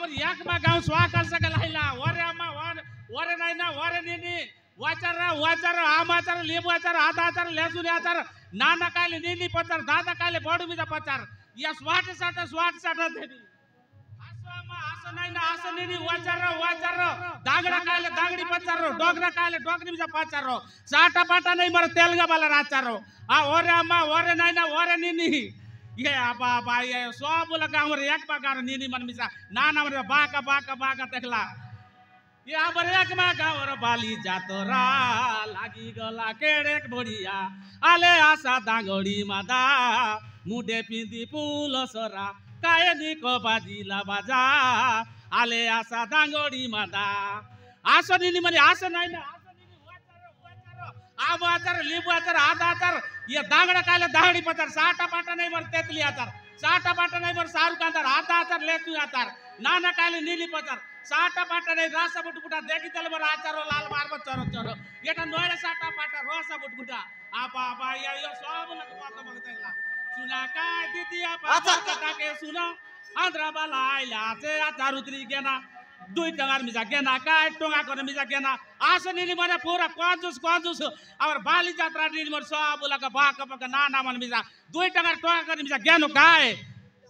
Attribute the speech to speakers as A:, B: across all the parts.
A: आमर एक मा गाव स्वाकल सकल हैला वरे अम्मा वरे नाइना वरे निनी वाचार आमाचार लेबुआचार आदाचार लेसुनियाचार नाना काले निनी पचार दादा काले बडु बिजा पचार या स्वाट साटा देनी आसो अम्मा आसो नाइना आसो निनी वाचार दागडा काले दागडी पचार डोगरा काले डोगरी बिजा पचार साटा पाटा नहीं मर तेलगा बाला राचारो आ वरे अम्मा वरे नाइना वरे निनी ये बाबा ये सब लगा हमर एक बागार निनी मन मिसा नाना मर बाका देखला ये हमर एक मा गावर बाली जातरा लागी गला केडेक बढिया आले आशा दागडी मादा मुडे पिंदी पुल सरा कायनी को बाजीला बाजा आले आशा दागडी मादा आसो निनी मने आसो नाइना आसो निनी वाचार आबाचार लिबुआचार आदाचार ये दागडा काले दागडी पचार साटा पाटा नहीं मर तेतली आचार साटा पाटा नहीं मर सारुक आचार आदाचार लेतु आचार नाना काले नीली पचार साटा पाटा नहीं रासा बुटबुटा देखी तले मर आचारो लाल मारब चरो एटा नोयला साटा पाटा रोसा बुटबुटा आपा यो सब लग बात बगतला सुना काय दिदिया पाटा के सुनो आंध्रा बाला आइला से आचार उतरी गेना दुई टंगार मिजा गेना काय टोंगा करे मिजा गेना आसो निनी मने पूरा कंजूस और बाली जात्रा निनी मर सब लगा बाका बका नाना मन मिजा दुई टंगार टोंगा करे मिजा गेनो काय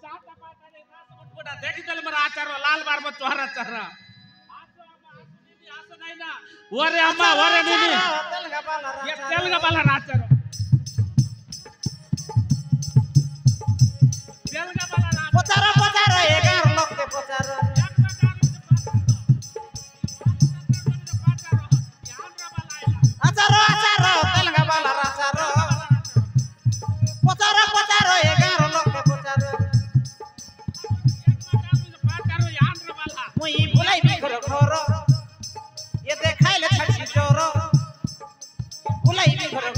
A: साटा पाटा ने रासा बुटबुटा देखी तले मर आचारो लाल मारब चोहरा चहरा आसो अम्मा आसो निनी आसो नाइना वरे अम्मा वरे निनी ये तेलगा बाला राचारो तेलगा बाला राचारो
B: पचार 11 लोग के पचार आचारो तेलगा बाला राचारो पचार 11 लोग के पचार मुई बुलाई भी घर ये देखाइले छड़सी चोर बुलाई भी घर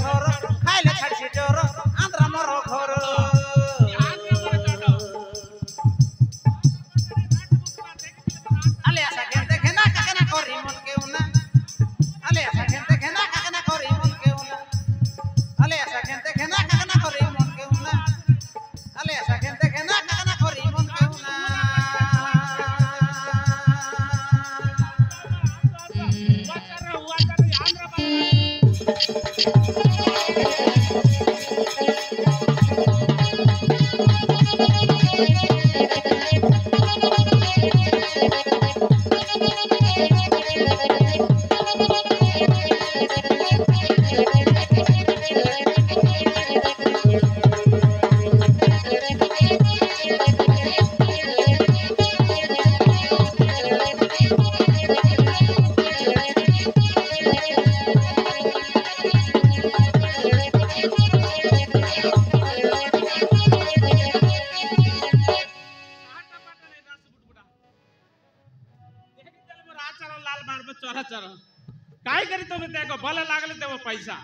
B: खाइले छड़सी चोर आंध्रा मरो घर अले ऐसा कहते खेना काकना करी मन के उना अले ऐसा कहते खेना काकना करी मन के उना अले ऐसा कहते खेना काकना करी मन के उना अले ऐसा कहते खेना काकना करी मन के उना
A: काय करी तुम्ही त्याको भले लागले तेव्हा पैसा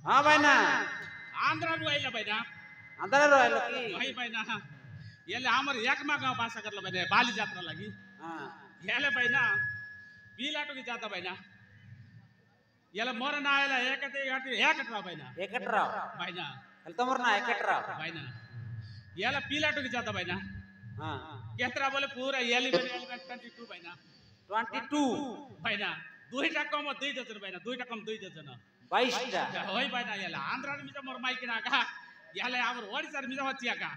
B: हां भाई ना
A: आंध्रा रुआइला भाई ना
B: आंध्रा रोयलो की
A: भाई ना येले हमर एक मा गाव भाषा करला भाई बाली यात्रा लगी
B: हां
A: येले भाई ना पीलाटो की जाता भाई ना येले मोर ना आयला एकटरा भाई ना
B: एकटरा
A: भाई ना
B: हल तमर ना एकटरा
A: भाई ना येले पीलाटो की जाता भाई ना
B: हां
A: केतरा बोले पूरा येली 22 भाई ना
B: 22
A: भाई ना दुईटा कम दुई दजन भाई ना दुईटा कम दुई दजन
B: 22 टा
A: होय भाई ना येले आंध्रा मिजा मोर माइक ना का येले आवर ओडिसा मिजा वचिया का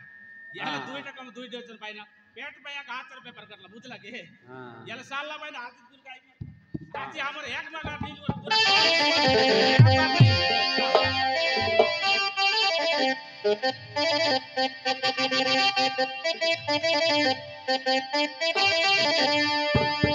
A: येले दुईटा कम दुई दजन भाई ना पेट भाई का हाथ पेपर करला बुझला के येले सालला भाई ना हाथ गुल गाई काची हमर एक मगा नील पूरा
C: Thank you.